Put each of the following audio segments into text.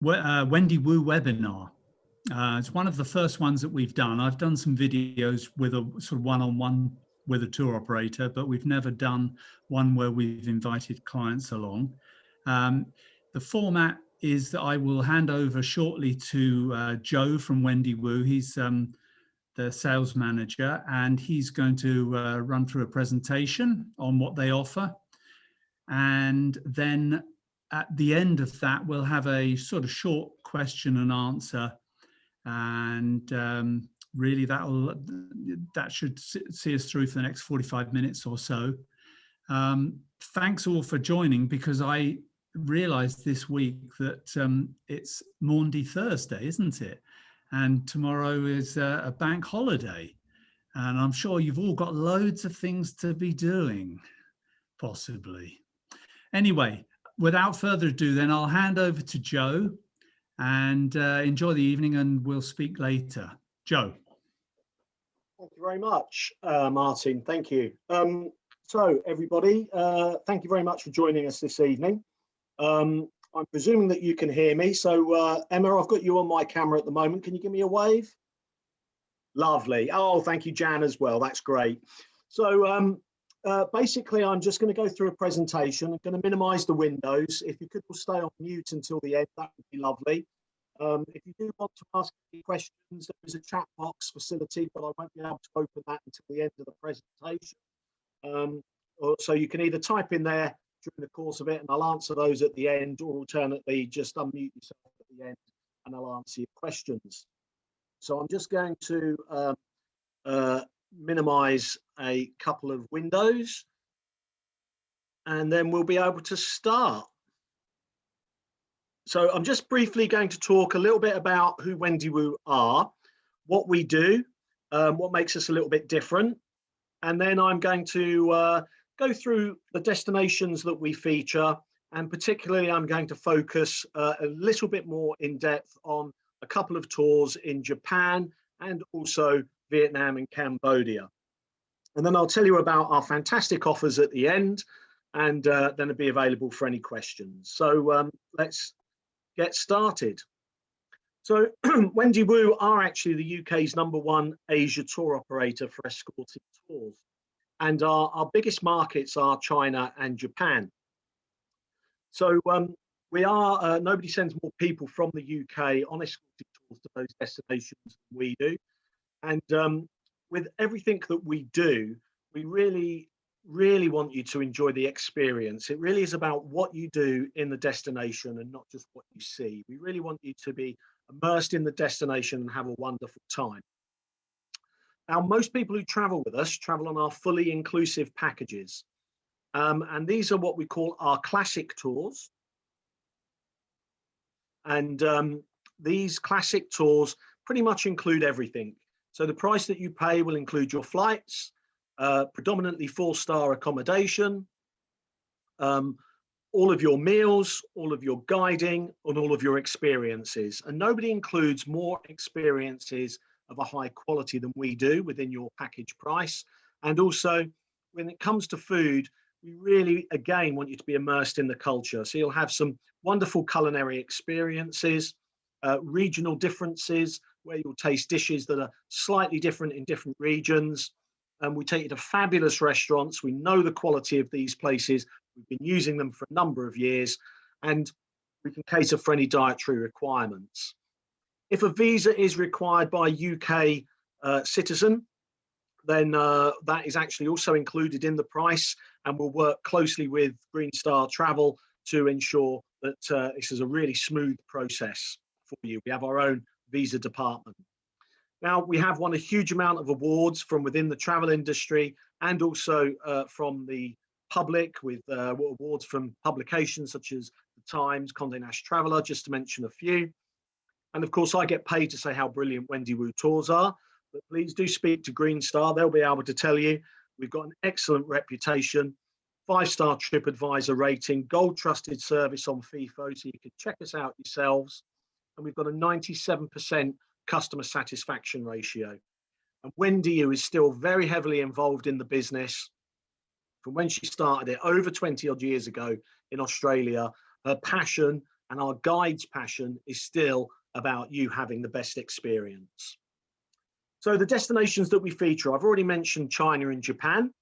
Wendy Wu webinar. It's one of the first ones that we've done. I've done some videos with a sort of one-on-one with a tour operator, but we've never done one where we've invited clients along. The format is that I will hand over shortly to Joe from Wendy Wu. He's the sales manager, and he's going to run through a presentation on what they offer. And then at the end of that, we'll have a sort of short question and answer. And really that should see us through for the next 45 minutes or so. Thanks all for joining, because I realized this week that it's Maundy Thursday, isn't it? And tomorrow is a bank holiday. And I'm sure you've all got loads of things to be doing, possibly. Anyway, without further ado, then I'll hand over to Joe, and enjoy the evening, and we'll speak later. Joe. Thank you very much, Martin. Thank you. So everybody, thank you very much for joining us this evening. I'm presuming that you can hear me. So Emma, I've got you on my camera at the moment. Can you give me a wave? Lovely. Oh, thank you, Jan, as well. That's great. So basically, I'm just going to go through a presentation. I'm going to minimize the windows. If you could all stay on mute until the end, that would be lovely. If you do want to ask any questions, there is a chat box facility, but I won't be able to open that until the end of the presentation. So you can either type in there during the course of it, and I'll answer those at the end, or alternately, just unmute yourself at the end and I'll answer your questions. So I'm just going to minimize a couple of windows, and then we'll be able to start. So I'm just briefly going to talk a little bit about who Wendy Wu are, what we do, what makes us a little bit different, and then I'm going to go through the destinations that we feature, and particularly I'm going to focus a little bit more in depth on a couple of tours in Japan and also Vietnam and Cambodia. And then I'll tell you about our fantastic offers at the end, and then it'll be available for any questions. So let's get started. So Wendy Wu are actually the UK's #1 Asia tour operator for escorted tours. And our biggest markets are China and Japan. So we are, nobody sends more people from the UK on escorted tours to those destinations than we do. And with everything that we do, we really want you to enjoy the experience. It really is about what you do in the destination and not just what you see. We really want you to be immersed in the destination and have a wonderful time. Now, most people who travel with us travel on our fully inclusive packages. And these are what we call our classic tours. And these classic tours pretty much include everything. So the price that you pay will include your flights, predominantly 4-star accommodation, all of your meals, all of your guiding, and all of your experiences. And nobody includes more experiences of a high quality than we do within your package price. And also, when it comes to food, we really, again, want you to be immersed in the culture. So you'll have some wonderful culinary experiences, regional differences, where you'll taste dishes that are slightly different in different regions. And we take you to fabulous restaurants. We know the quality of these places. We've been using them for a number of years, and we can cater for any dietary requirements. If a visa is required by a UK citizen, then that is actually also included in the price, and we'll work closely with Greenstar Travel to ensure that this is a really smooth process for you. We have our own visa department. Now, we have won a huge amount of awards from within the travel industry and also from the public, with awards from publications such as The Times, Condé Nast Traveller, just to mention a few. And of course, I get paid to say how brilliant Wendy Wu Tours are, but please do speak to Greenstar. They'll be able to tell you we've got an excellent reputation, 5-star TripAdvisor rating, gold trusted service on FIFO, so you can check us out yourselves. And we've got a 97% customer satisfaction ratio. And Wendy, who is still very heavily involved in the business from when she started it over 20 odd years ago in Australia, her passion and our guide's passion is still about you having the best experience. So the destinations that we feature, I've already mentioned China and Japan.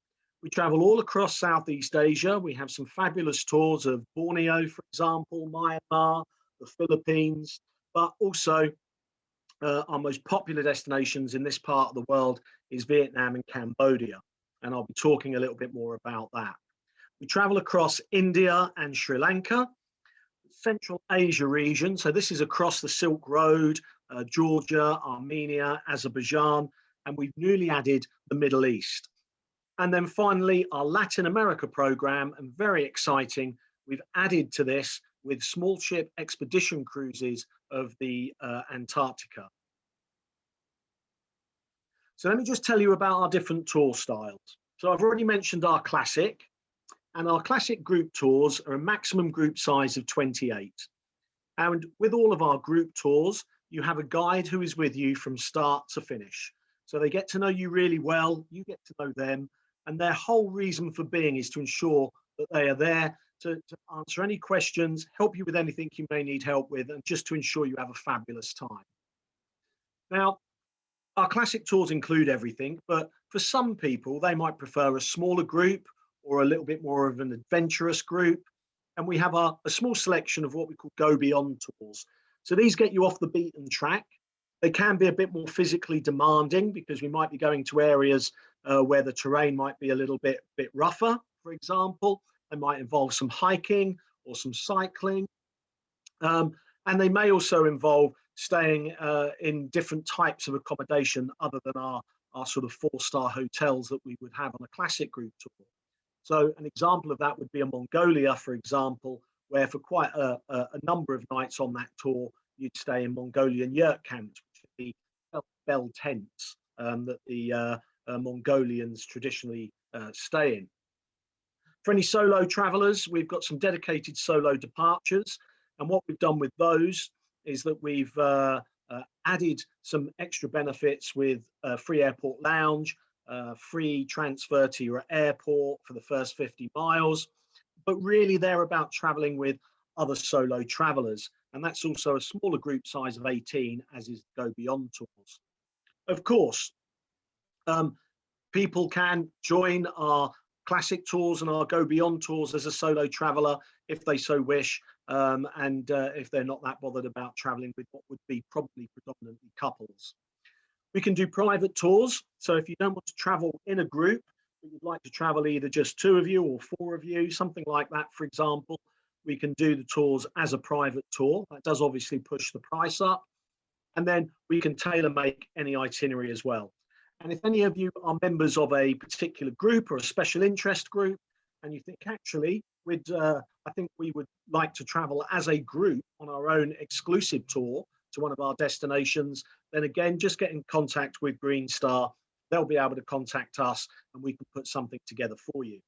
We travel all across Southeast Asia. We have some fabulous tours of Borneo, for example, Myanmar, the Philippines, but also our most popular destinations in this part of the world is Vietnam and Cambodia. And I'll be talking a little bit more about that. We travel across India and Sri Lanka, Central Asia region. So this is across the Silk Road, Georgia, Armenia, Azerbaijan, and we've newly added the Middle East. And then finally, our Latin America program, and very exciting, we've added to this with small ship expedition cruises of the Antarctica. So let me just tell you about our different tour styles. So I've already mentioned our classic, and our classic group tours are a maximum group size of 28. And with all of our group tours, you have a guide who is with you from start to finish. So they get to know you really well, you get to know them, and their whole reason for being is to ensure that they are there to answer any questions, help you with anything you may need help with, and just to ensure you have a fabulous time. Now, our classic tours include everything, but for some people, they might prefer a smaller group or a little bit more of an adventurous group. And we have a small selection of what we call Go Beyond tours. So these get you off the beaten track. They can be a bit more physically demanding because we might be going to areas where the terrain might be a little bit rougher, for example. They might involve some hiking or some cycling. And they may also involve staying in different types of accommodation other than our sort of 4-star hotels that we would have on a classic group tour. So an example of that would be a Mongolia, for example, where for quite a number of nights on that tour, you'd stay in Mongolian yurt camps, which would be bell tents that the Mongolians traditionally stay in. For any solo travelers, we've got some dedicated solo departures. And what we've done with those is that we've added some extra benefits with free airport lounge, free transfer to your airport for the first 50 miles. But really, they're about traveling with other solo travelers. And that's also a smaller group size of 18, as is Go Beyond tours. Of course, people can join our classic tours and our Go Beyond tours as a solo traveler if they so wish, and if they're not that bothered about traveling with what would be probably predominantly couples. We can do private tours. So if you don't want to travel in a group, but you'd like to travel either just 2 of you or 4 of you, something like that, for example, we can do the tours as a private tour. That does obviously push the price up. And then we can tailor make any itinerary as well. And if any of you are members of a particular group or a special interest group, and you think actually, I think we would like to travel as a group on our own exclusive tour to one of our destinations, then again, just get in contact with Greenstar. They'll be able to contact us and we can put something together for you.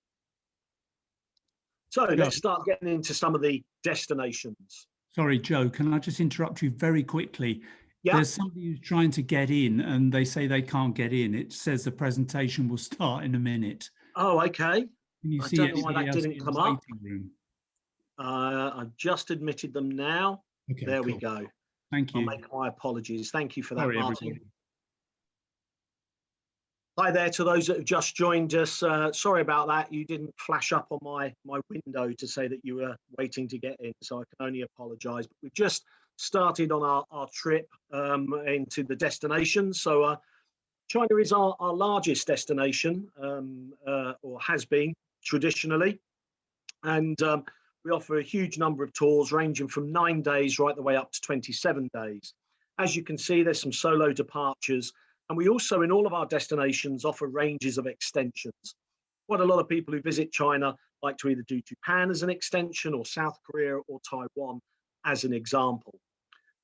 So let's start getting into some of the destinations. Sorry, Joe, can I just interrupt you very quickly? Yeah. There's somebody who's trying to get in and they say they can't get in. It says the presentation will start in a minute. Oh, okay. Can you I see don't know why that else didn't in come the up. waiting room? I've just admitted them now. Okay, there cool. we go. Thank you. I'll make my apologies. Thank you for that, Sorry, Martin. everybody. Hi there to those that have just joined us. Sorry about that. You didn't flash up on my window to say that you were waiting to get in, so I can only apologise. But we've just started on our trip into the destination. So China is our largest destination, or has been traditionally. And we offer a huge number of tours ranging from 9 days right the way up to 27 days. As you can see, there's some solo departures. And we also, in all of our destinations, offer ranges of extensions. Quite a lot of people who visit China like to either do Japan as an extension or South Korea or Taiwan as an example.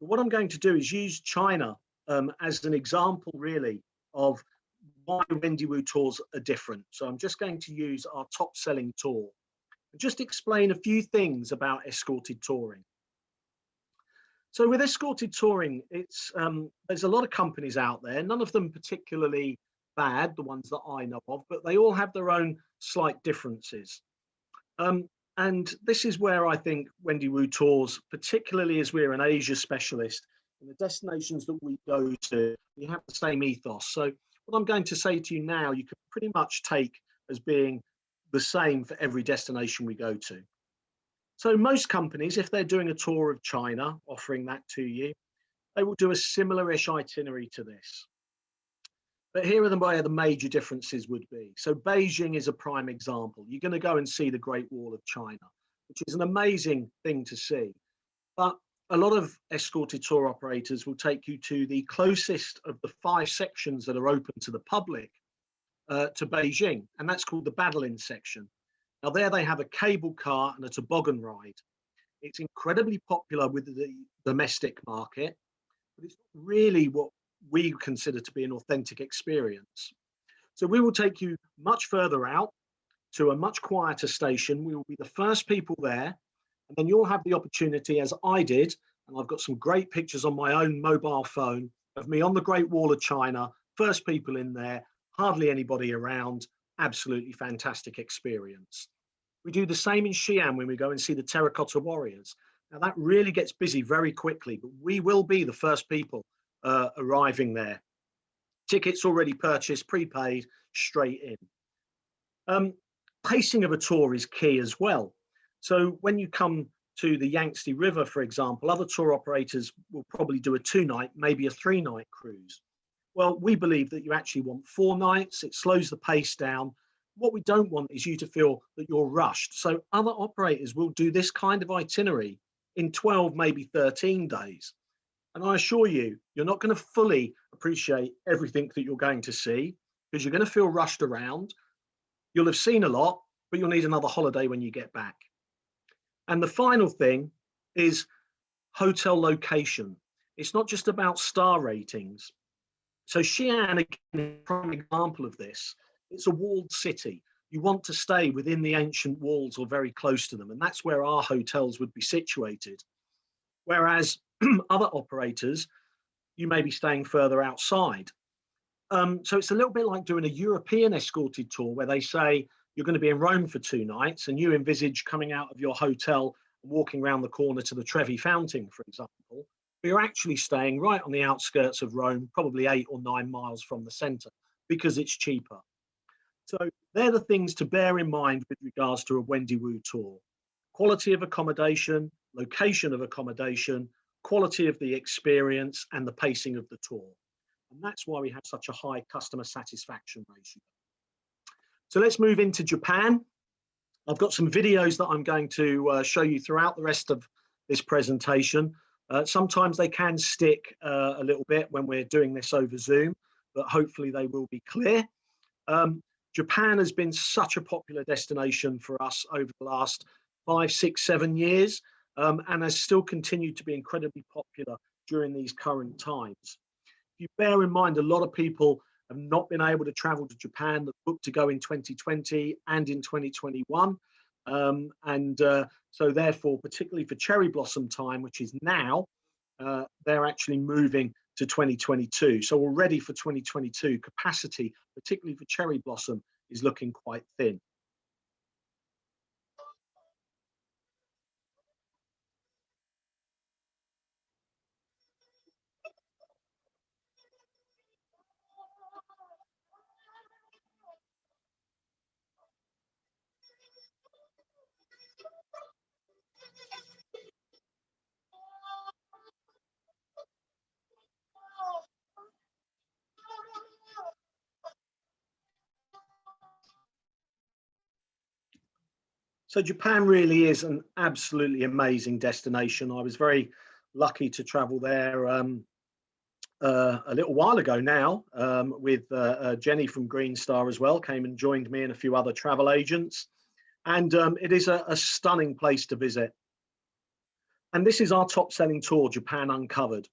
But what I'm going to do is use China as an example, really, of why Wendy Wu Tours are different. So I'm just going to use our top selling tour and just explain a few things about escorted touring. So with escorted touring, there's a lot of companies out there, none of them particularly bad, the ones that I know of, but they all have their own slight differences. And this is where I think Wendy Wu Tours, particularly as we're an Asia specialist, in the destinations that we go to, we have the same ethos. So what I'm going to say to you now, you can pretty much take as being the same for every destination we go to. So most companies, if they're doing a tour of China, offering that to you, they will do a similar-ish itinerary to this. But here are where the major differences would be. So Beijing is a prime example. You're going to go and see the Great Wall of China, which is an amazing thing to see. But a lot of escorted tour operators will take you to the closest of the 5 sections that are open to the public to Beijing, and that's called the Badalin section. Now there they have a cable car and a toboggan ride. It's incredibly popular with the domestic market, but it's not really what we consider to be an authentic experience. So we will take you much further out to a much quieter station. We will be the first people there, and then you'll have the opportunity, as I did, and I've got some great pictures on my own mobile phone of me on the Great Wall of China, first people in there, hardly anybody around, absolutely fantastic experience. We do the same in Xi'an when we go and see the Terracotta Warriors. Now that really gets busy very quickly, but we will be the first people arriving there. Tickets already purchased, prepaid, straight in. Pacing of a tour is key as well. So when you come to the Yangtze River, for example, other tour operators will probably do a 2-night, maybe a 3-night cruise. Well, we believe that you actually want 4 nights. It slows the pace down. What we don't want is you to feel that you're rushed. So other operators will do this kind of itinerary in 12, maybe 13 days. And I assure you, you're not going to fully appreciate everything that you're going to see because you're going to feel rushed around. You'll have seen a lot, but you'll need another holiday when you get back. And the final thing is hotel location. It's not just about star ratings. So Xi'an, again, is a prime example of this. It's a walled city. You want to stay within the ancient walls or very close to them, and that's where our hotels would be situated. Whereas other operators, you may be staying further outside. So it's a little bit like doing a European escorted tour where they say you're going to be in Rome for 2 nights and you envisage coming out of your hotel and walking around the corner to the Trevi Fountain, for example. But you're actually staying right on the outskirts of Rome, probably 8 or 9 miles from the center, because it's cheaper. So they're the things to bear in mind with regards to a Wendy Wu tour. Quality of accommodation, location of accommodation, quality of the experience, and the pacing of the tour. And that's why we have such a high customer satisfaction ratio. So let's move into Japan. I've got some videos that I'm going to show you throughout the rest of this presentation. Sometimes they can stick a little bit when we're doing this over Zoom, but hopefully they will be clear. Japan has been such a popular destination for us over the last 5, 6, 7 years, and has still continued to be incredibly popular during these current times. If you bear in mind, a lot of people have not been able to travel to Japan that booked to go in 2020 and in 2021. So therefore, particularly for cherry blossom time, which is now, they're actually moving to 2022. So already for 2022, capacity, particularly for cherry blossom, is looking quite thin. So Japan really is an absolutely amazing destination. I was very lucky to travel there a little while ago now with Jenny from Greenstar as well, came and joined me and a few other travel agents. And it is a stunning place to visit. And this is our top selling tour, Japan Uncovered.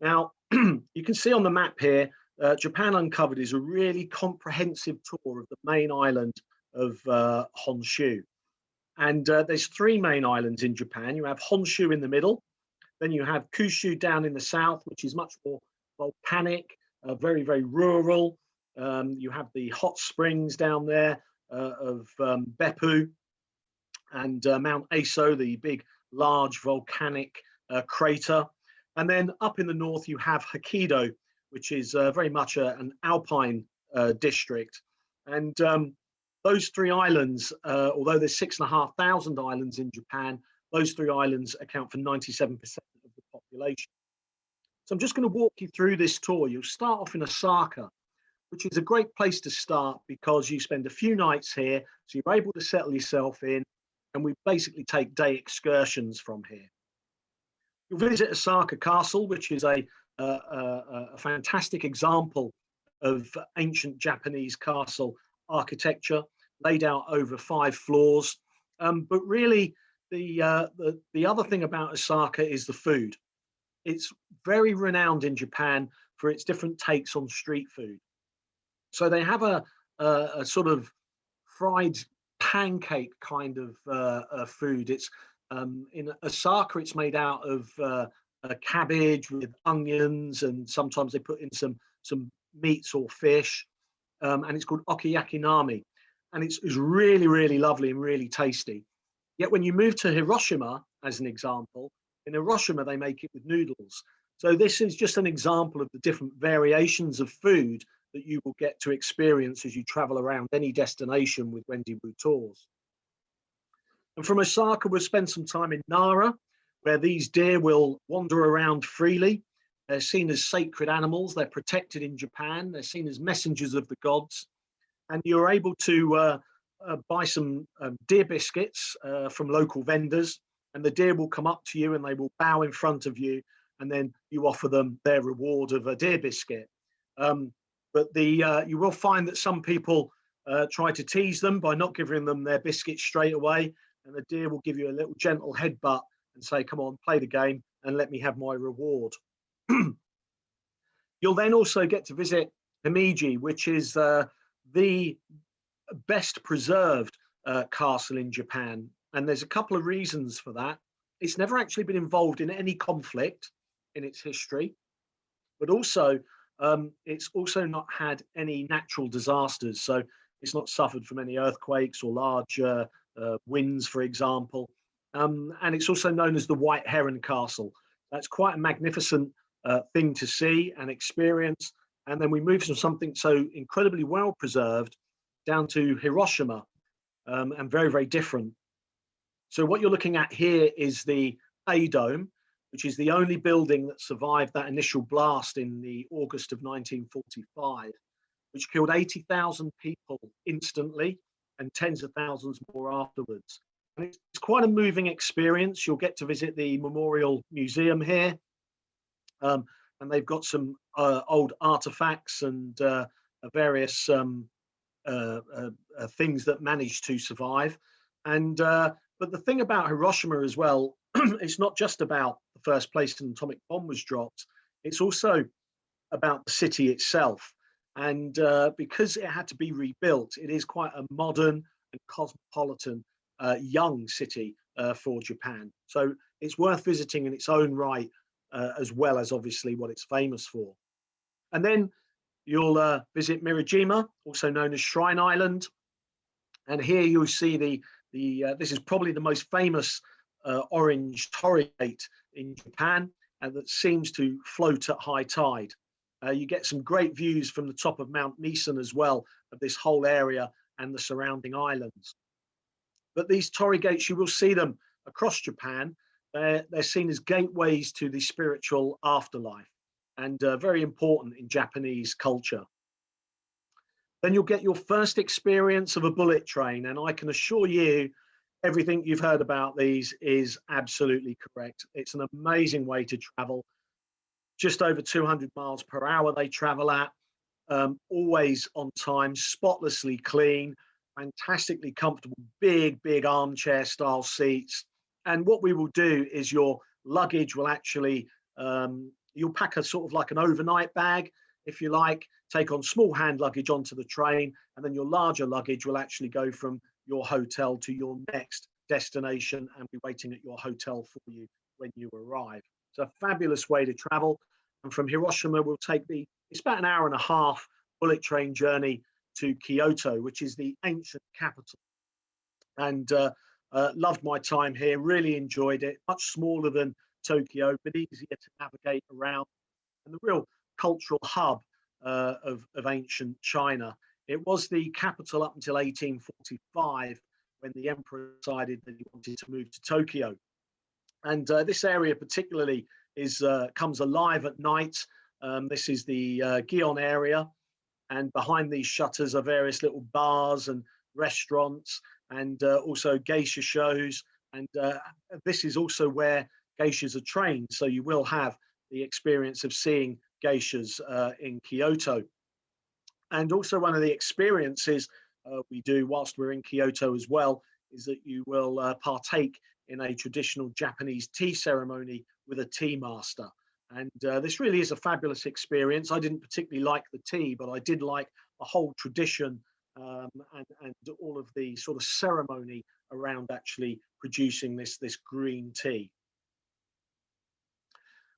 Now, you can see on the map here, Japan Uncovered is a really comprehensive tour of the main island of Honshu. And there's 3 main islands in Japan. You have Honshu in the middle, then you have Kyushu down in the south, which is much more volcanic, very, very rural. You have the hot springs down there of Beppu. and Mount Aso, the big, large volcanic crater. And then up in the north, you have Hokkaido, which is very much an alpine district. And those three islands, although there's 6,500 islands in Japan, those three islands account for 97% of the population. So I'm just going to walk you through this tour. You'll start off in Osaka, which is a great place to start because you spend a few nights here, so you're able to settle yourself in, and we basically take day excursions from here. You'll visit Osaka Castle, which is a fantastic example of ancient Japanese castle architecture, laid out over 5 floors. But really, the other thing about Osaka is the food. It's very renowned in Japan for its different takes on street food. So they have a sort of fried pancake kind of food. It's in Osaka, it's made out of cabbage with onions, and sometimes they put in some meats or fish, and it's called okoyakinami, and it's really, really lovely and really tasty. Yet when you move to Hiroshima, as an example, in Hiroshima they make it with noodles. So this is just an example of the different variations of food that you will get to experience as you travel around any destination with Wendy Wu Tours. And from Osaka, we'll spend some time in Nara, where these deer will wander around freely. They're seen as sacred animals. They're protected in Japan. They're seen as messengers of the gods. And you're able to buy some deer biscuits from local vendors, and the deer will come up to you and they will bow in front of you, and then you offer them their reward of a deer biscuit. But you will find that some people try to tease them by not giving them their biscuits straight away, and the deer will give you a little gentle headbutt and say, come on, play the game and let me have my reward. You'll then also get to visit Himeji, which is the best preserved castle in Japan. And there's a couple of reasons for that. It's never actually been involved in any conflict in its history, but also it's also not had any natural disasters. So it's not suffered from any earthquakes or large winds, for example. And it's also known as the White Heron Castle. That's quite a magnificent thing to see and experience. And then we move from something so incredibly well preserved down to Hiroshima, and very, very different. So what you're looking at here is the A Dome, which is the only building that survived that initial blast in the August of 1945, which killed 80,000 people instantly and tens of thousands more afterwards. And it's quite a moving experience. You'll get to visit the Memorial Museum here, and they've got some old artifacts and various things that managed to survive. And but the thing about Hiroshima as well, it's not just about the first place an atomic bomb was dropped. It's also about the city itself. And because it had to be rebuilt, it is quite a modern and cosmopolitan young city for Japan. So it's worth visiting in its own right, as well as obviously what it's famous for. And then you'll visit Mirajima, also known as Shrine Island. And here you'll see this is probably the most famous orange torrigate in Japan, and that seems to float at high tide. You get some great views from the top of Mount Misen as well, of this whole area and the surrounding islands. But these torrigates, you will see them across Japan. They're seen as gateways to the spiritual afterlife, and very important in Japanese culture. Then you'll get your first experience of a bullet train, and I can assure you everything you've heard about these is absolutely correct. It's an amazing way to travel. Just over 200 miles per hour they travel at, always on time, spotlessly clean, fantastically comfortable, big armchair style seats. And what we will do is your luggage will actually, you'll pack a sort of like an overnight bag, if you like, take on small hand luggage onto the train, and then your larger luggage will actually go from your hotel to your next destination and be waiting at your hotel for you when you arrive. It's a fabulous way to travel. And from Hiroshima, we'll take it's about an hour and a half bullet train journey to Kyoto, which is the ancient capital. And Loved my time here, really enjoyed it. Much smaller than Tokyo, but easier to navigate around, and the real cultural hub of ancient China. It was the capital up until 1845, when the emperor decided that he wanted to move to Tokyo. And this area particularly comes alive at night. This is the Gion area, and behind these shutters are various little bars and restaurants, and also geisha shows. And this is also where geishas are trained, so you will have the experience of seeing geishas in Kyoto. And also one of the experiences we do whilst we're in Kyoto as well is that you will partake in a traditional Japanese tea ceremony with a tea master. And this really is a fabulous experience. I didn't particularly like the tea, but I did like the whole tradition and all of the sort of ceremony around actually producing this green tea.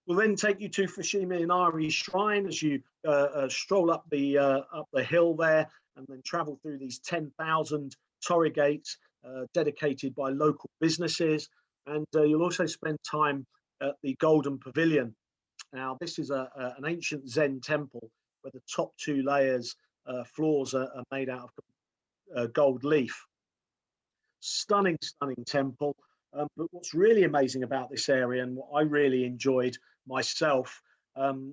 We'll then take you to Fushimi Inari Shrine as you stroll up the hill there, and then travel through these 10,000 torii gates dedicated by local businesses. And you'll also spend time at the Golden Pavilion. Now, this is an ancient Zen temple where the top two layers floors are made out of gold leaf. Stunning, stunning temple. But what's really amazing about this area, and what I really enjoyed myself,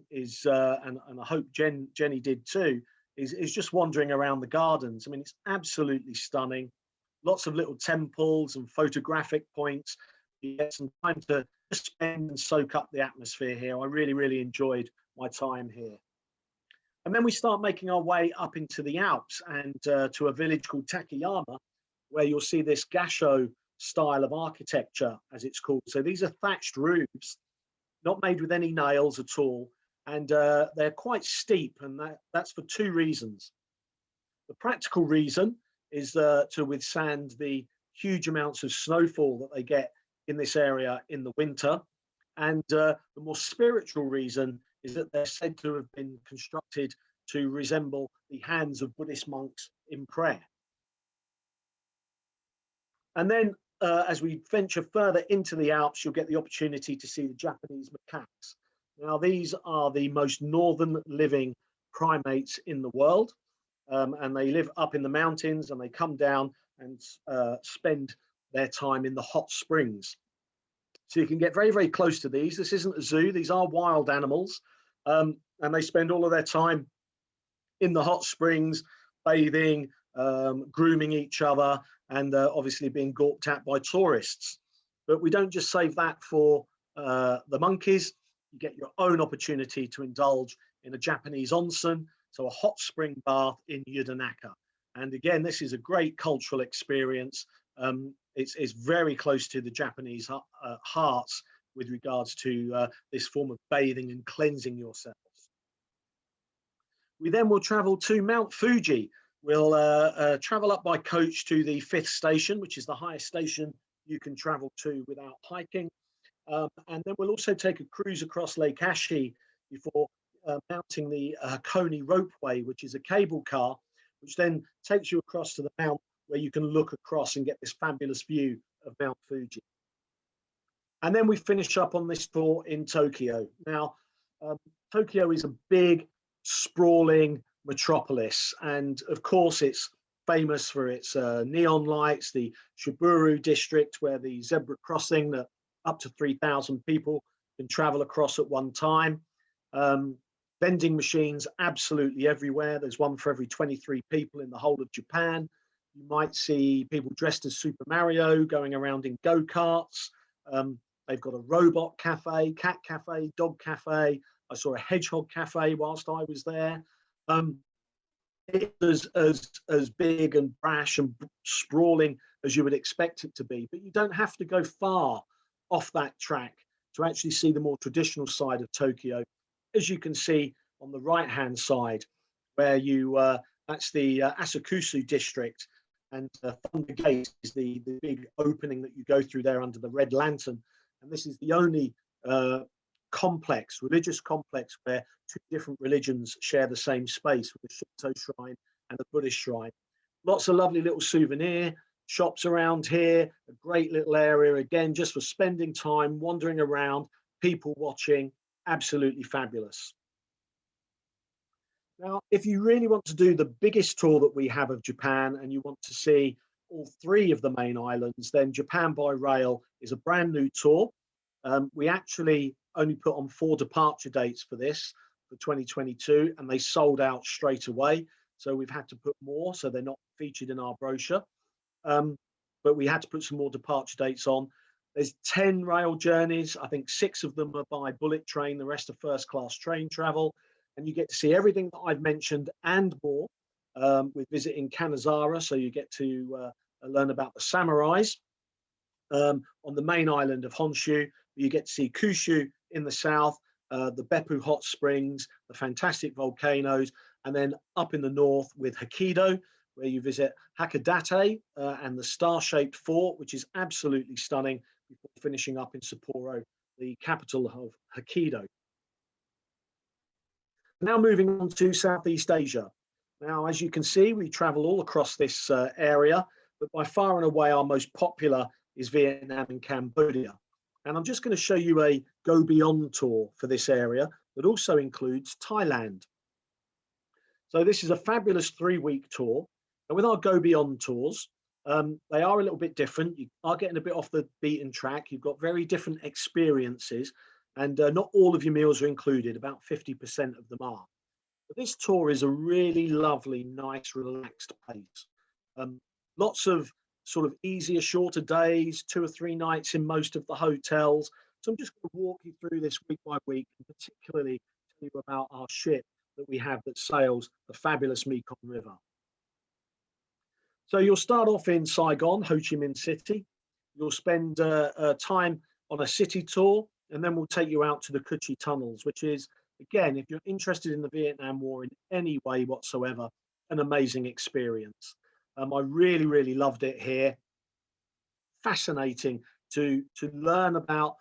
is, and I hope Jenny did too, is just wandering around the gardens. I mean, it's absolutely stunning. Lots of little temples and photographic points. You get some time to spend and soak up the atmosphere here. I really, really enjoyed my time here. And then we start making our way up into the Alps and to a village called Takayama, where you'll see this gasho style of architecture, as it's called. So these are thatched roofs, not made with any nails at all, and they're quite steep, and that's for two reasons. The practical reason is to withstand the huge amounts of snowfall that they get in this area in the winter, and the more spiritual reason is that they're said to have been constructed to resemble the hands of Buddhist monks in prayer. And then as we venture further into the Alps, you'll get the opportunity to see the Japanese macaques. Now, these are the most northern living primates in the world, and they live up in the mountains, and they come down and spend their time in the hot springs. So you can get very, very close to these. This isn't a zoo. These are wild animals, and they spend all of their time in the hot springs, bathing, grooming each other, and obviously being gawped at by tourists. But we don't just save that for the monkeys. You get your own opportunity to indulge in a Japanese onsen, so a hot spring bath in Yudanaka. And again, this is a great cultural experience. It's very close to the Japanese hearts with regards to this form of bathing and cleansing yourselves. We then will travel to Mount Fuji. We'll travel up by coach to the 5th station, which is the highest station you can travel to without hiking. And then we'll also take a cruise across Lake Ashi before mounting the Koni ropeway, which is a cable car, which then takes you across to the mount where you can look across and get this fabulous view of Mount Fuji. And then we finish up on this tour in Tokyo. Now, Tokyo is a big, sprawling metropolis, and of course it's famous for its neon lights, the Shiburu district, where the zebra crossing that up to 3,000 people can travel across at one time. Vending machines absolutely everywhere. There's one for every 23 people in the whole of Japan. You might see people dressed as Super Mario going around in go-karts. They've got a robot cafe, cat cafe, dog cafe. I saw a hedgehog cafe whilst I was there. It is as big and brash and sprawling as you would expect it to be, but you don't have to go far off that track to actually see the more traditional side of Tokyo, as you can see on the right-hand side, where that's the Asakusa district, and Thunder Gate is the big opening that you go through there under the red lantern, and this is the only religious complex where two different religions share the same space, with the Shinto shrine and the Buddhist shrine. Lots of lovely little souvenir shops around here, a great little area again, just for spending time, wandering around, people watching, absolutely fabulous. Now, if you really want to do the biggest tour that we have of Japan and you want to see all 3 of the main islands, then Japan by Rail is a brand new tour. We actually only put on 4 departure dates for this for 2022, and they sold out straight away. So we've had to put more, so they're not featured in our brochure. But we had to put some more departure dates on. There's 10 rail journeys. I think 6 of them are by bullet train, the rest are first class train travel. And you get to see everything that I've mentioned and more with visiting Kanazara. So you get to learn about the samurais on the main island of Honshu. You get to see Kyushu in the south, the Beppu hot springs, the fantastic volcanoes, and then up in the north with Hokkaido, where you visit Hakodate and the star-shaped fort, which is absolutely stunning, before finishing up in Sapporo, the capital of Hokkaido. Now moving on to Southeast Asia. Now, as you can see, we travel all across this area, but by far and away our most popular is Vietnam and Cambodia. And I'm just going to show you a Go Beyond tour for this area that also includes Thailand. So this is a fabulous 3-week tour. And with our Go Beyond tours, they are a little bit different. You are getting a bit off the beaten track. You've got very different experiences, and not all of your meals are included. About 50% of them are. But this tour is a really lovely, nice, relaxed pace. Lots of sort of easier, shorter days, 2 or 3 nights in most of the hotels. So I'm just going to walk you through this week by week, and particularly tell you about our ship that we have that sails the fabulous Mekong River. So you'll start off in Saigon, Ho Chi Minh City. You'll spend time on a city tour, and then we'll take you out to the Cu Chi tunnels, which is, again, if you're interested in the Vietnam War in any way whatsoever, an amazing experience. I really, really loved it here. Fascinating to learn about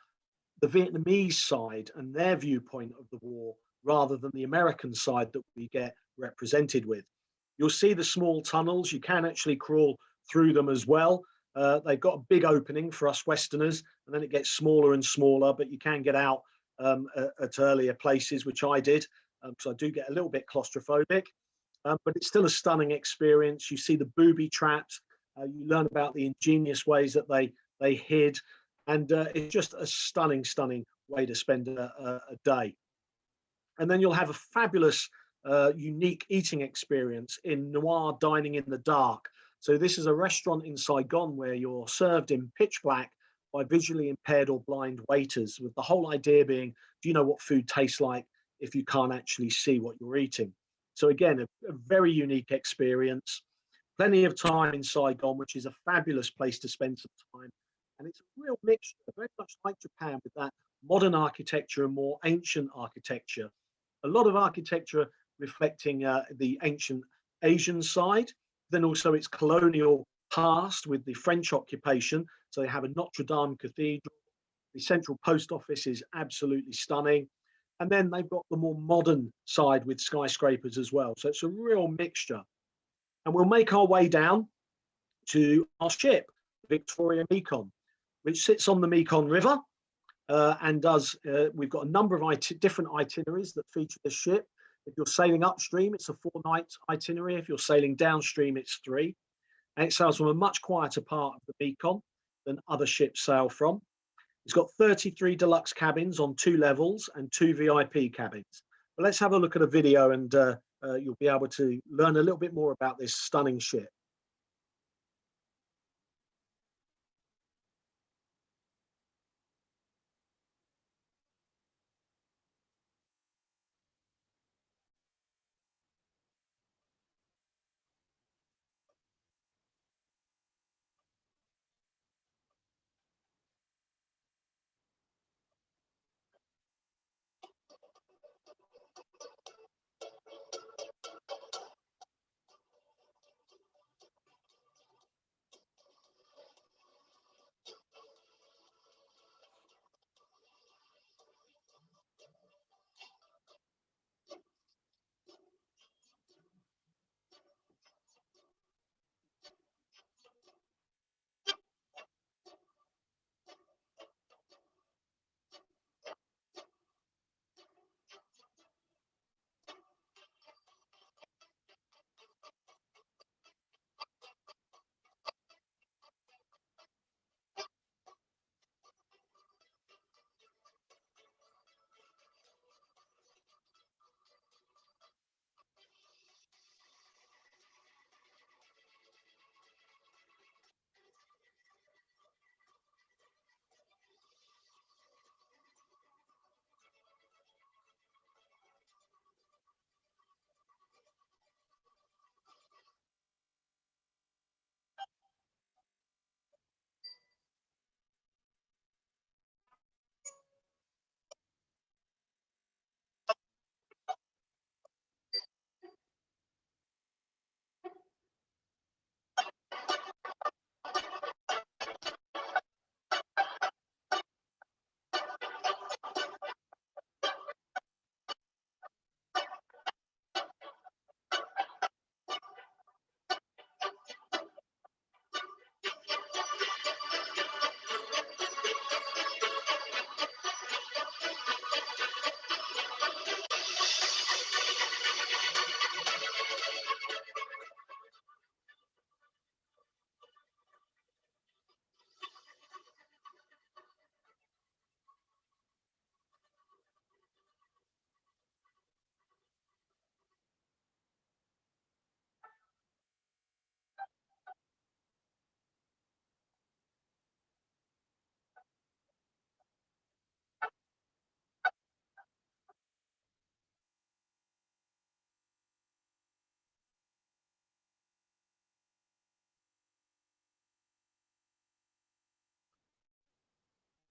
the Vietnamese side and their viewpoint of the war, rather than the American side that we get represented with. You'll see the small tunnels. You can actually crawl through them as well. They've got a big opening for us Westerners, and then it gets smaller and smaller, but you can get out at earlier places, which I did. So I do get a little bit claustrophobic, but it's still a stunning experience. You see the booby traps. You learn about the ingenious ways that they hid, and it's just a stunning, stunning way to spend a day. And then you'll have a fabulous, unique eating experience in Noir Dining in the Dark. So this is a restaurant in Saigon where you're served in pitch black by visually impaired or blind waiters, with the whole idea being, do you know what food tastes like if you can't actually see what you're eating? So again, a very unique experience. Plenty of time in Saigon, which is a fabulous place to spend some time. And it's a real mixture, very much like Japan, with that modern architecture and more ancient architecture. A lot of architecture reflecting the ancient Asian side, then also its colonial past with the French occupation. So they have a Notre Dame Cathedral. The central post office is absolutely stunning. And then they've got the more modern side with skyscrapers as well. So it's a real mixture. And we'll make our way down to our ship, Victoria Mekong, which sits on the Mekong River and we've got a number of different itineraries that feature the ship. If you're sailing upstream, it's a 4-night itinerary. If you're sailing downstream, it's 3. And it sails from a much quieter part of the Mekong than other ships sail from. It's got 33 deluxe cabins on 2 levels and 2 VIP cabins. But let's have a look at a video, and you'll be able to learn a little bit more about this stunning ship.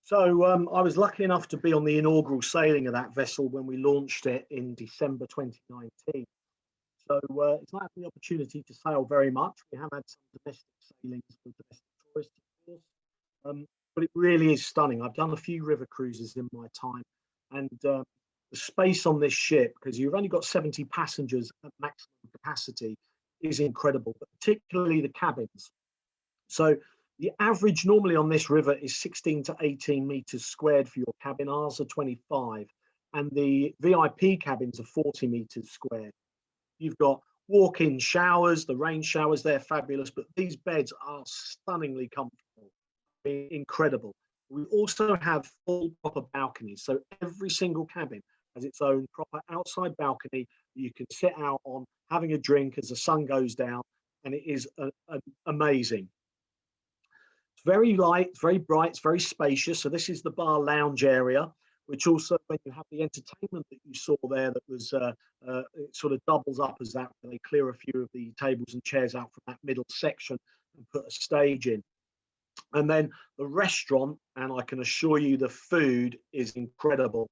So I was lucky enough to be on the inaugural sailing of that vessel when we launched it in December 2019. So it's not had the opportunity to sail very much. We have had some domestic sailings for domestic tourists, of course, but it really is stunning. I've done a few river cruises in my time, and the space on this ship, because you've only got 70 passengers at maximum capacity, is incredible, but particularly the cabins. So the average normally on this river is 16 to 18 meters squared for your cabin. Ours are 25, and the VIP cabins are 40 meters squared. You've got walk-in showers, the rain showers, they're fabulous, but these beds are stunningly comfortable, incredible. We also have full proper balconies. So every single cabin has its own proper outside balcony that you can sit out on, having a drink as the sun goes down, and it is amazing. It's very light, it's very bright, it's very spacious. So this is the bar lounge area, which also, when you have the entertainment that you saw there, that was it sort of doubles up as that. They clear a few of the tables and chairs out from that middle section and put a stage in. And then the restaurant, and I can assure you the food is incredible.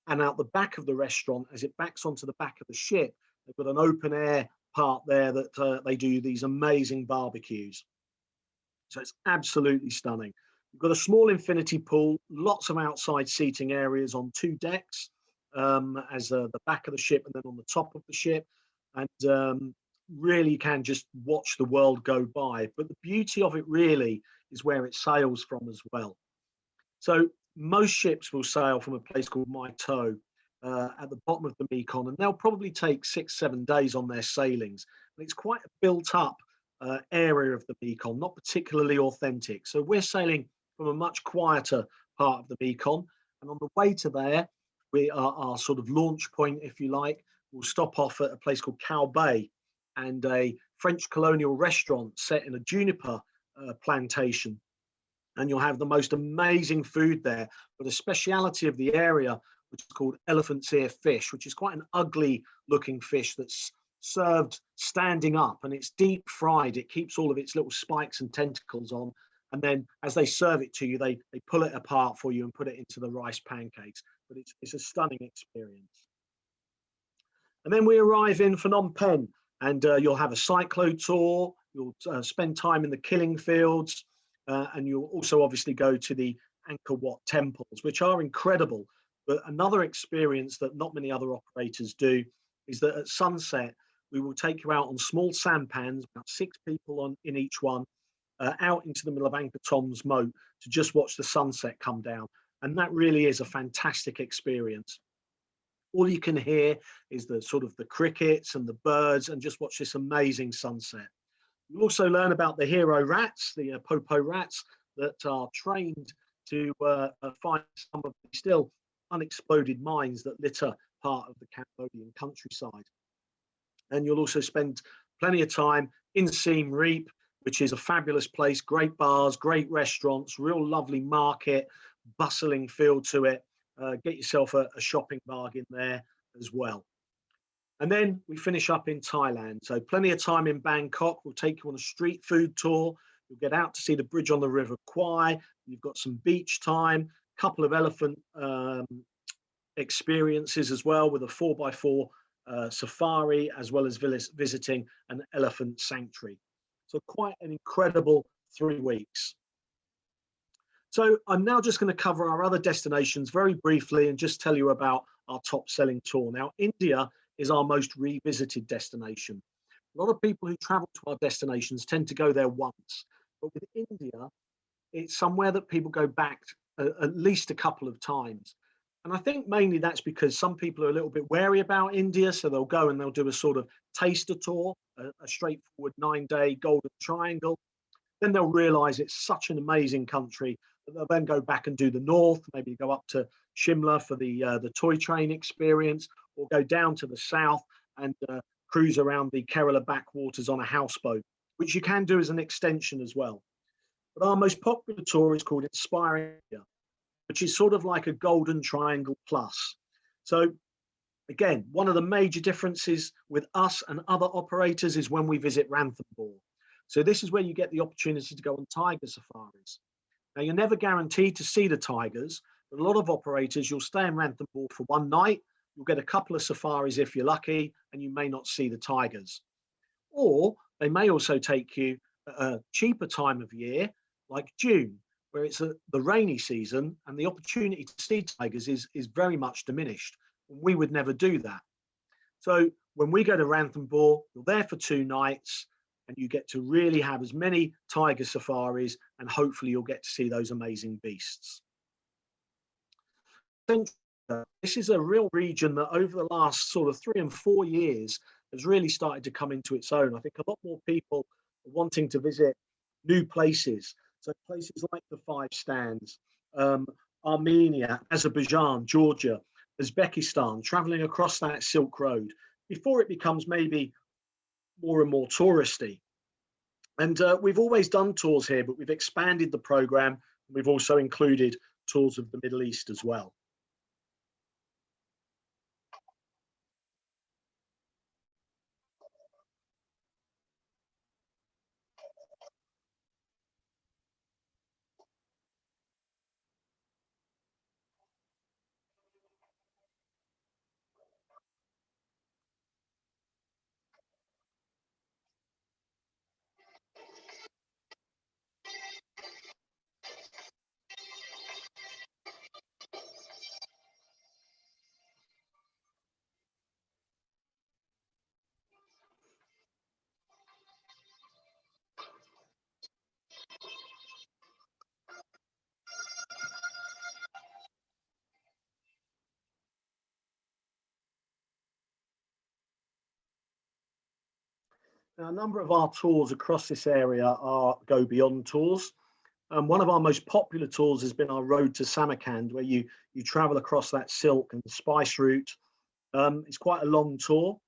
And out the back of the restaurant, as it backs onto the back of the ship, they've got an open air part there that they do these amazing barbecues. So it's absolutely stunning. You've got a small infinity pool, lots of outside seating areas on 2 decks, as the back of the ship and then on the top of the ship. And really you can just watch the world go by. But the beauty of it really is where it sails from as well. So most ships will sail from a place called Maito at the bottom of the Mekong, and they'll probably take 6-7 days on their sailings. And it's quite a built up area of the Mekong, not particularly authentic. So we're sailing from a much quieter part of the Mekong, and on the way to there, we are our sort of launch point, if you like. We'll stop off at a place called Cow Bay, and a French colonial restaurant set in a juniper plantation. And you'll have the most amazing food there. But a speciality of the area, which is called elephant's ear fish, which is quite an ugly looking fish that's served standing up, and it's deep fried. It keeps all of its little spikes and tentacles on. And then as they serve it to you, they pull it apart for you and put it into the rice pancakes. But it's a stunning experience. And then we arrive in Phnom Penh, and you'll have a cyclo tour. You'll spend time in the killing fields, and you'll also obviously go to the Angkor Wat temples, which are incredible. But another experience that not many other operators do is that at sunset, we will take you out on small sampans, about 6 people in each one, out into the middle of Angkor Thom's moat to just watch the sunset come down. And that really is a fantastic experience. All you can hear is the sort of the crickets and the birds, and just watch this amazing sunset. You'll also learn about the hero rats, the popo rats, that are trained to find some of the still unexploded mines that litter part of the Cambodian countryside. And you'll also spend plenty of time in Siem Reap, which is a fabulous place, great bars, great restaurants, real lovely market, bustling feel to it. Get yourself a shopping bargain there as well. And then we finish up in Thailand. So plenty of time in Bangkok. We'll take you on a street food tour. You'll get out to see the bridge on the River Kwai. You've got some beach time, a couple of elephant experiences as well, with a 4x4 safari, as well as visiting an elephant sanctuary. So quite an incredible 3 weeks. So I'm now just going to cover our other destinations very briefly and just tell you about our top selling tour. Now, India is our most revisited destination. A lot of people who travel to our destinations tend to go there once, but with India, it's somewhere that people go back at least a couple of times. And I think mainly that's because some people are a little bit wary about India, so they'll go and they'll do a sort of taster tour, a straightforward 9-day golden triangle. Then they'll realize it's such an amazing country that they'll then go back and do the north, maybe go up to Shimla for the toy train experience, or go down to the south and cruise around the Kerala backwaters on a houseboat, which you can do as an extension as well. But our most popular tour is called Inspire India, which is sort of like a golden triangle plus. So again, one of the major differences with us and other operators is when we visit Ranthambore. So this is where you get the opportunity to go on tiger safaris. Now, you're never guaranteed to see the tigers, but a lot of operators, you'll stay in Ranthambore for one night, you'll get a couple of safaris if you're lucky, and you may not see the tigers. Or they may also take you at a cheaper time of year, like June, where it's the rainy season and the opportunity to see tigers is very much diminished. We would never do that. So when we go to Ranthambore, you're there for 2 nights and you get to really have as many tiger safaris, and hopefully you'll get to see those amazing beasts. This is a real region that over the last sort of 3 and 4 years has really started to come into its own. I think a lot more people are wanting to visit new places. So places like the Five Stands, Armenia, Azerbaijan, Georgia, Uzbekistan, traveling across that Silk Road before it becomes maybe more and more touristy. And we've always done tours here, but we've expanded the program. We've also included tours of the Middle East as well. Now, a number of our tours across this area go beyond tours. One of our most popular tours has been our Road to Samarkand, where you travel across that silk and spice route. It's quite a long tour.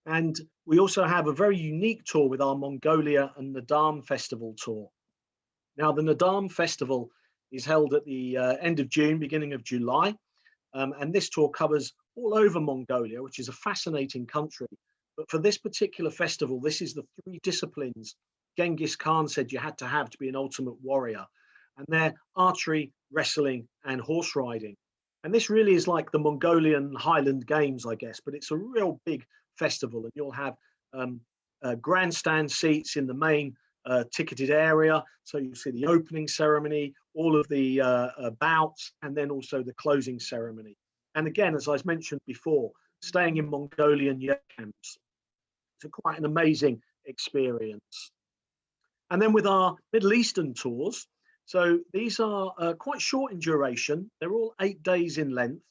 And we also have a very unique tour with our Mongolia and Nadam Festival tour. Now, the Nadam Festival is held at the end of June, beginning of July. And this tour covers all over Mongolia, which is a fascinating country. But for this particular festival, this is the 3 disciplines Genghis Khan said you had to have to be an ultimate warrior. And they're archery, wrestling, and horse riding. And this really is like the Mongolian Highland Games, I guess, but it's a real big festival. And you'll have grandstand seats in the main ticketed area. So you'll see the opening ceremony, all of the bouts, and then also the closing ceremony. And again, as I mentioned before, staying in Mongolian yurt camps. It's quite an amazing experience. And then with our Middle Eastern tours, so these are quite short in duration. They're all 8 days in length.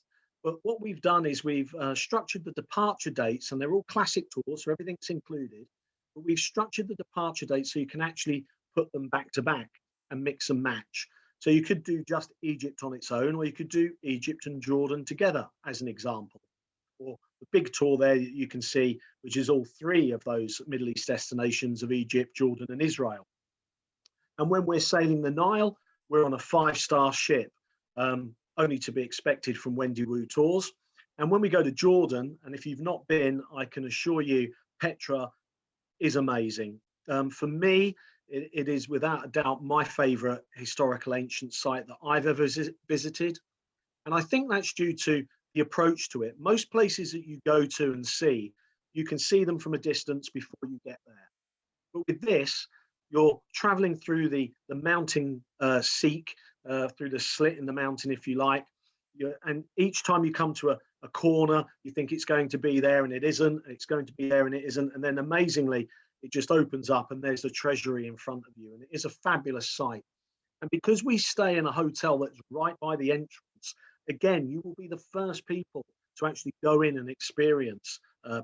But what we've done is we've structured the departure dates, and they're all classic tours, so everything's included. But we've structured the departure dates so you can actually put them back to back and mix and match. So you could do just Egypt on its own, or you could do Egypt and Jordan together, as an example. Or the big tour there you can see, which is all 3 of those Middle East destinations of Egypt, Jordan, and Israel. And when we're sailing the Nile, we're on a 5-star ship, only to be expected from Wendy Wu Tours. And when we go to Jordan, and if you've not been, I can assure you, Petra is amazing. For me, it is without a doubt my favorite historical ancient site that I've ever visited. And I think that's due to the approach to it. Most places that you go to and see, you can see them from a distance before you get there. But with this, you're traveling through the mountain seek, through the slit in the mountain, if you like. And each time you come to a corner, you think it's going to be there and it isn't. It's going to be there and it isn't. And then amazingly, it just opens up and there's the treasury in front of you. And it is a fabulous sight. And because we stay in a hotel that's right by the entrance, again, you will be the first people to actually go in and experience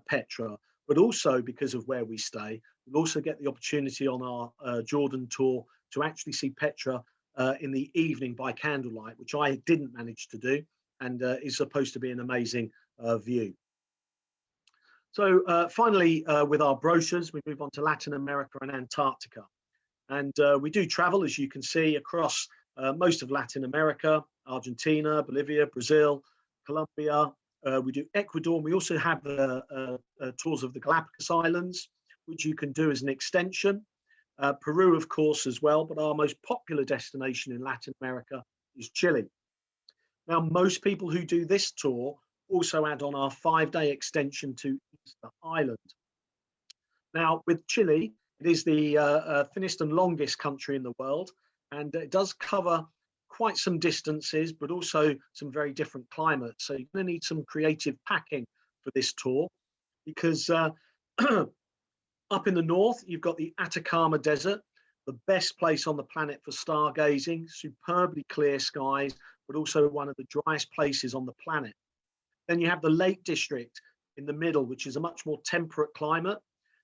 Petra. But also because of where we stay, we'll also get the opportunity on our Jordan tour to actually see Petra in the evening by candlelight, which I didn't manage to do, and is supposed to be an amazing view. So finally, with our brochures, we move on to Latin America and Antarctica. And we do travel, as you can see, across most of Latin America, Argentina, Bolivia, Brazil, Colombia. We do Ecuador, and we also have tours of the Galapagos Islands, which you can do as an extension. Peru, of course, as well, but our most popular destination in Latin America is Chile. Now, most people who do this tour also add on our 5-day extension to Easter Island. Now, with Chile, it is the thinnest and longest country in the world, and it does cover quite some distances, but also some very different climates. So you're going to need some creative packing for this tour, because up in the north, you've got the Atacama Desert, the best place on the planet for stargazing, superbly clear skies, but also one of the driest places on the planet. Then you have the Lake District in the middle, which is a much more temperate climate.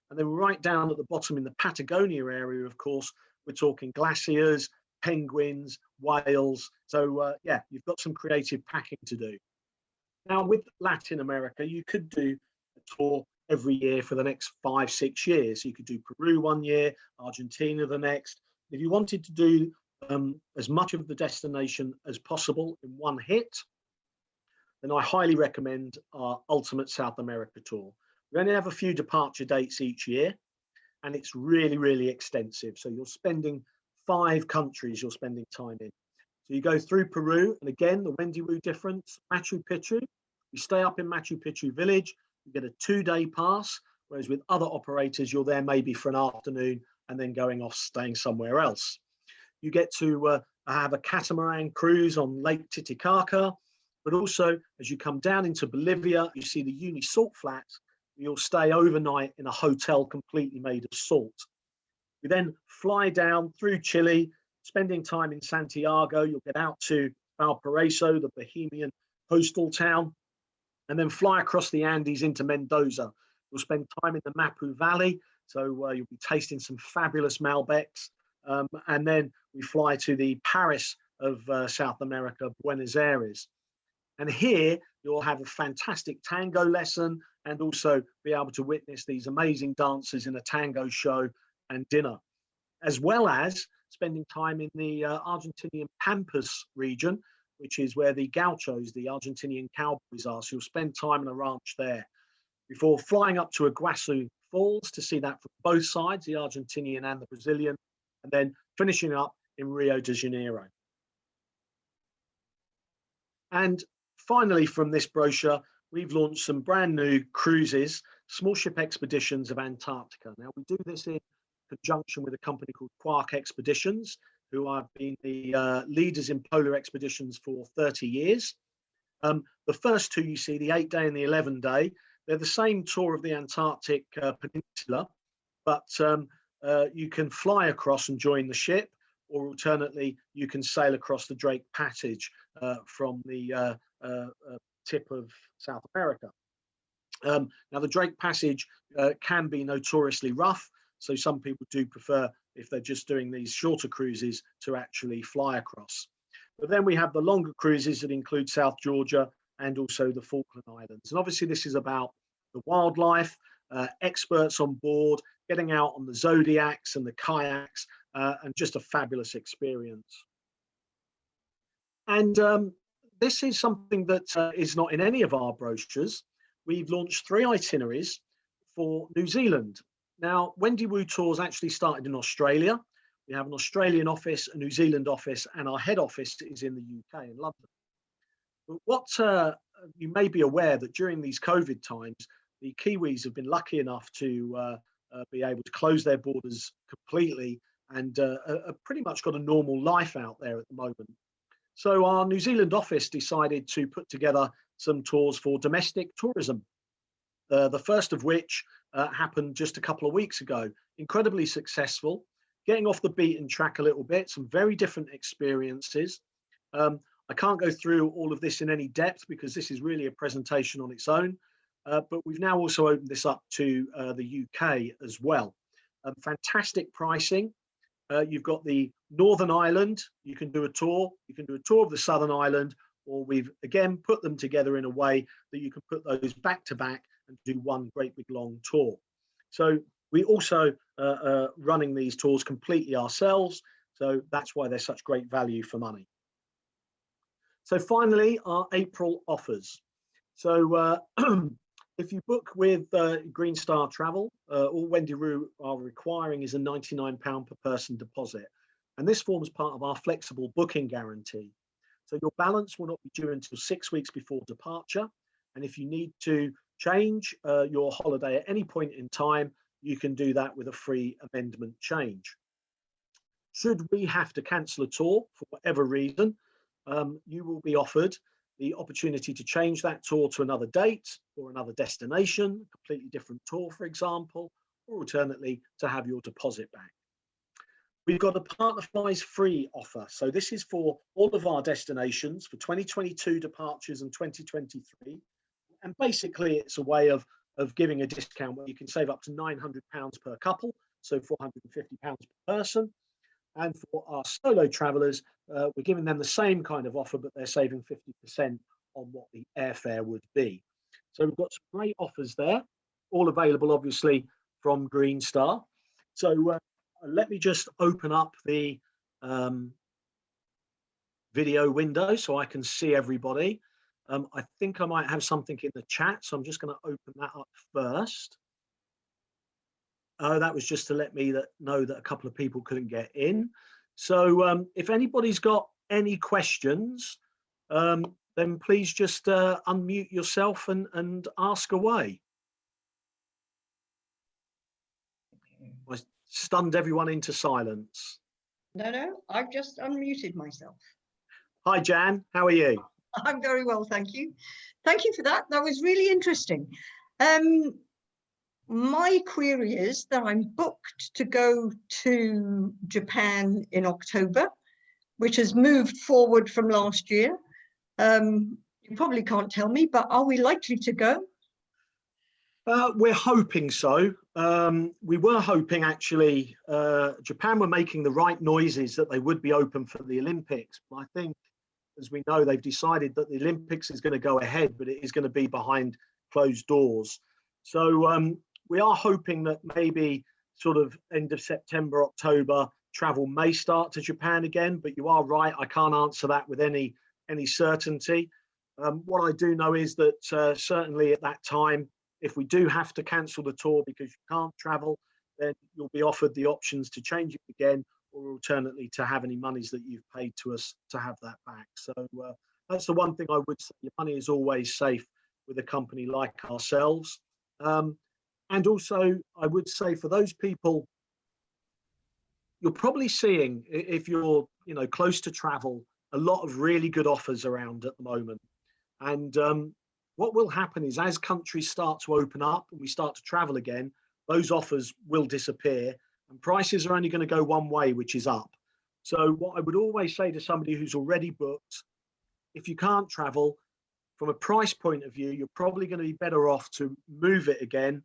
And then right down at the bottom in the Patagonia area, of course, we're talking glaciers, penguins, whales. So yeah, you've got some creative packing to do. Now with Latin America, you could do a tour every year for the next 5-6 years. You could do Peru one year, Argentina the next. If you wanted to do as much of the destination as possible in one hit, then I highly recommend our Ultimate South America tour. We only have a few departure dates each year, and it's really, really extensive. So you're spending 5 countries you're spending time in. So you go through Peru, and again, the Wendy Wu difference, Machu Picchu. You stay up in Machu Picchu village, you get a 2-day pass, whereas with other operators, you're there maybe for an afternoon and then going off staying somewhere else. You get to have a catamaran cruise on Lake Titicaca, but also as you come down into Bolivia, you see the Uni salt flats. You'll stay overnight in a hotel completely made of salt. You then fly down through Chile, spending time in Santiago. You'll get out to Valparaiso, the Bohemian coastal town, and then fly across the Andes into Mendoza. You'll spend time in the Mapu Valley, so you'll be tasting some fabulous Malbecs. And then we fly to the Paris of South America, Buenos Aires. And here you'll have a fantastic tango lesson and also be able to witness these amazing dancers in a tango show and dinner, as well as spending time in the Argentinian Pampas region, which is where the gauchos, the Argentinian cowboys are. So you'll spend time on a ranch there before flying up to Iguazu Falls to see that from both sides, the Argentinian and the Brazilian, and then finishing up in Rio de Janeiro. And finally, from this brochure, we've launched some brand new cruises, small ship expeditions of Antarctica. Now, we do this in conjunction with a company called Quark Expeditions, who have been the leaders in polar expeditions for 30 years. The first two you see, the 8-day and the 11-day, they're the same tour of the Antarctic Peninsula, but you can fly across and join the ship, or alternately, you can sail across the Drake Passage from the tip of South America. Now, the Drake Passage can be notoriously rough, so some people do prefer, if they're just doing these shorter cruises, to actually fly across. But then we have the longer cruises that include South Georgia and also the Falkland Islands. And obviously this is about the wildlife, experts on board, getting out on the Zodiacs and the kayaks, and just a fabulous experience. And this is something that is not in any of our brochures. We've launched 3 itineraries for New Zealand. Now, Wendy Wu Tours actually started in Australia. We have an Australian office, a New Zealand office, and our head office is in the UK, in London. But what you may be aware that during these COVID times, the Kiwis have been lucky enough to be able to close their borders completely and pretty much got a normal life out there at the moment. So our New Zealand office decided to put together some tours for domestic tourism. The first of which happened just a couple of weeks ago. Incredibly successful, getting off the beaten track a little bit, some very different experiences. I can't go through all of this in any depth because this is really a presentation on its own, but we've now also opened this up to the UK as well. Fantastic pricing. You've got the Northern Ireland, you can do a tour. You can do a tour of the Southern Ireland, or we've again put them together in a way that you can put those back to back and do one great big long tour. So we also running these tours completely ourselves. So that's why they're such great value for money. So finally, our April offers. So If you book with Greenstar Travel, all Wendy Wu are requiring is a £99 per person deposit. And this forms part of our flexible booking guarantee. So your balance will not be due until 6 weeks before departure. And if you need to change your holiday at any point in time, you can do that with a free amendment change. Should we have to cancel a tour for whatever reason, you will be offered the opportunity to change that tour to another date or another destination, a completely different tour, for example, or alternately to have your deposit back. We've got a partner flies free offer. So this is for all of our destinations for 2022 departures and 2023. And basically it's a way of giving a discount where you can save up to £900 per couple, so £450 per person. And for our solo travelers, we're giving them the same kind of offer, but they're saving 50% on what the airfare would be. So we've got some great offers there, all available obviously from Greenstar. So let me just open up the video window so I can see everybody. I think I might have something in the chat, so I'm just going to open that up first. Oh, that was just to let me know that a couple of people couldn't get in. So if anybody's got any questions, then please just unmute yourself and ask away. I stunned everyone into silence. No, I've just unmuted myself. Hi, Jan. How are you? I'm very well, thank you. Thank you for that. That was really interesting. My query is that I'm booked to go to Japan in October, which has moved forward from last year. You probably can't tell me, but are we likely to go? We're hoping so. We were hoping actually Japan were making the right noises that they would be open for the Olympics. But I think, as we know, they've decided that the Olympics is going to go ahead, but it is going to be behind closed doors. So we are hoping that maybe sort of end of September, October, travel may start to Japan again, but you are right, I can't answer that with any certainty. What I do know is that certainly at that time, if we do have to cancel the tour because you can't travel, then you'll be offered the options to change it again, or alternately to have any monies that you've paid to us to have that back. So that's the one thing I would say, your money is always safe with a company like ourselves. And also, I would say for those people, you're probably seeing, if you're close to travel, a lot of really good offers around at the moment. And what will happen is as countries start to open up and we start to travel again, those offers will disappear and prices are only going to go one way, which is up. So what I would always say to somebody who's already booked, if you can't travel, from a price point of view, you're probably going to be better off to move it again.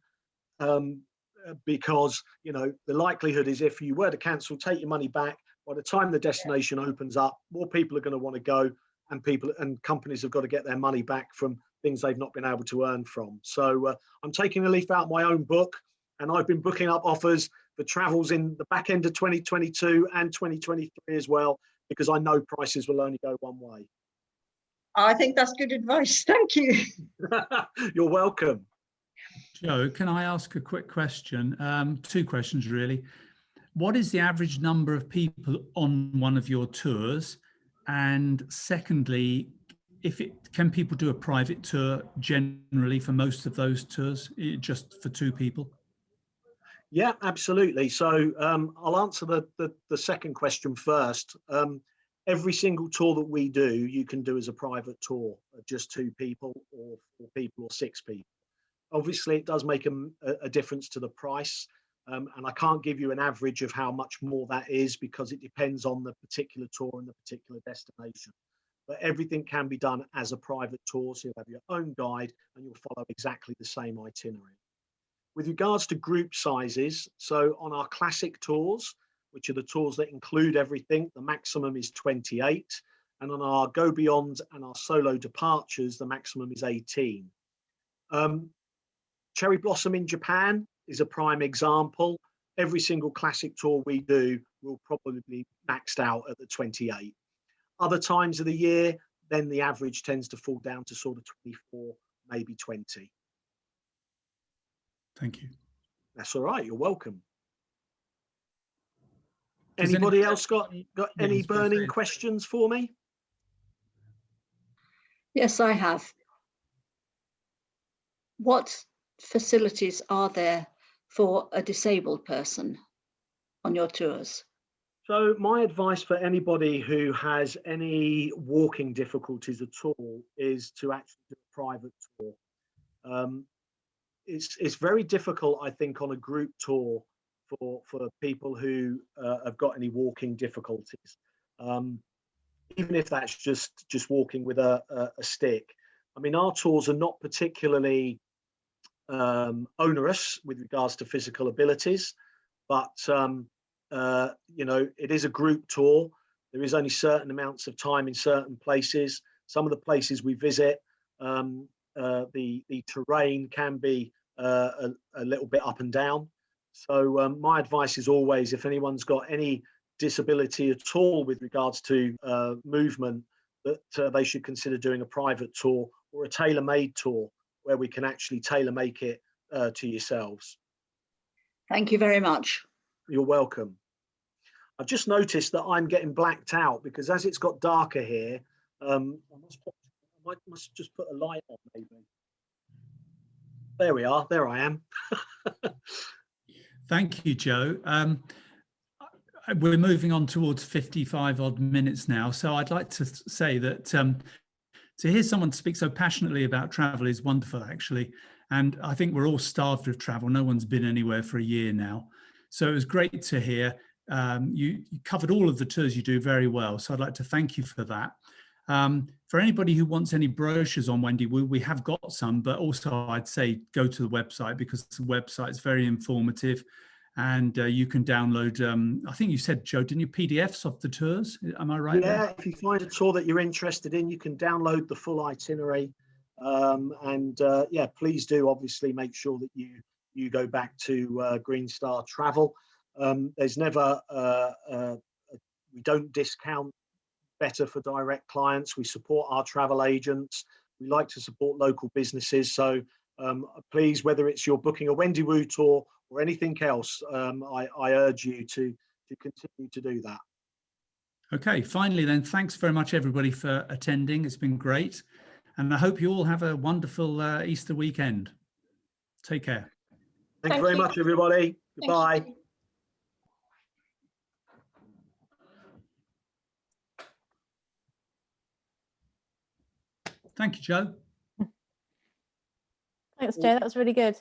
Because the likelihood is if you were to cancel, take your money back, by the time the destination opens up, more people are going to want to go, and companies have got to get their money back from things they've not been able to earn from. So I'm taking a leaf out of my own book, and I've been booking up offers for travels in the back end of 2022 and 2023 as well, because I know prices will only go one way. I think that's good advice. Thank you. You're welcome. Joe, can I ask a quick question? Two questions, really. What is the average number of people on one of your tours? And secondly, can people do a private tour generally for most of those tours, just for two people? Yeah, absolutely. So I'll answer the second question first. Every single tour that we do, you can do as a private tour, just two people or four people or six people. Obviously, it does make a difference to the price. And I can't give you an average of how much more that is because it depends on the particular tour and the particular destination. But everything can be done as a private tour. So you'll have your own guide and you'll follow exactly the same itinerary. With regards to group sizes, so on our classic tours, which are the tours that include everything, the maximum is 28. And on our Go Beyond and our solo departures, the maximum is 18. Cherry Blossom in Japan is a prime example. Every single classic tour we do will probably be maxed out at the 28. Other times of the year, then the average tends to fall down to sort of 24, maybe 20. Thank you. That's all right. You're welcome. Does Anybody anybody else got Yeah, any I was gonna burning say- questions for me? Yes, I have. What facilities are there for a disabled person on your tours? So my advice for anybody who has any walking difficulties at all is to actually do a private tour. It's very difficult, I think, on a group tour for people who have got any walking difficulties. Even if that's just walking with a stick. I mean, our tours are not particularly onerous with regards to physical abilities, but you know, it is a group tour. There is only certain amounts of time in certain places. Some of the places we visit, the terrain can be a little bit up and down. So my advice is always, if anyone's got any disability at all with regards to movement, that they should consider doing a private tour or a tailor-made tour where we can actually tailor-make it to yourselves. Thank you very much. You're welcome. I've just noticed that I'm getting blacked out because as it's got darker here, I must just put a light on maybe. There we are, there I am. Thank you, Joe. We're moving on towards 55 odd minutes now. So I'd like to say that to hear someone speak so passionately about travel is wonderful, actually. And I think we're all starved of travel. No one's been anywhere for a year now. So it was great to hear. You covered all of the tours you do very well. So I'd like to thank you for that. For anybody who wants any brochures on Wendy Wu, we have got some, but also I'd say go to the website because the website's very informative and you can download, I think you said, Joe, didn't you, PDFs of the tours? Am I right? Yeah, there? if you find a tour that you're interested in, you can download the full itinerary. Yeah, please do obviously make sure that you go back to Greenstar Travel. There's never, we don't discount better for direct clients. We support our travel agents. We like to support local businesses. So please, whether it's you're booking a Wendy Wu tour or anything else, I urge you to continue to do that. Okay, finally then, thanks very much everybody for attending. It's been great. And I hope you all have a wonderful Easter weekend. Take care. Thank you very much, everybody. Goodbye. Thank you, Joe. Thanks, Joe. That was really good.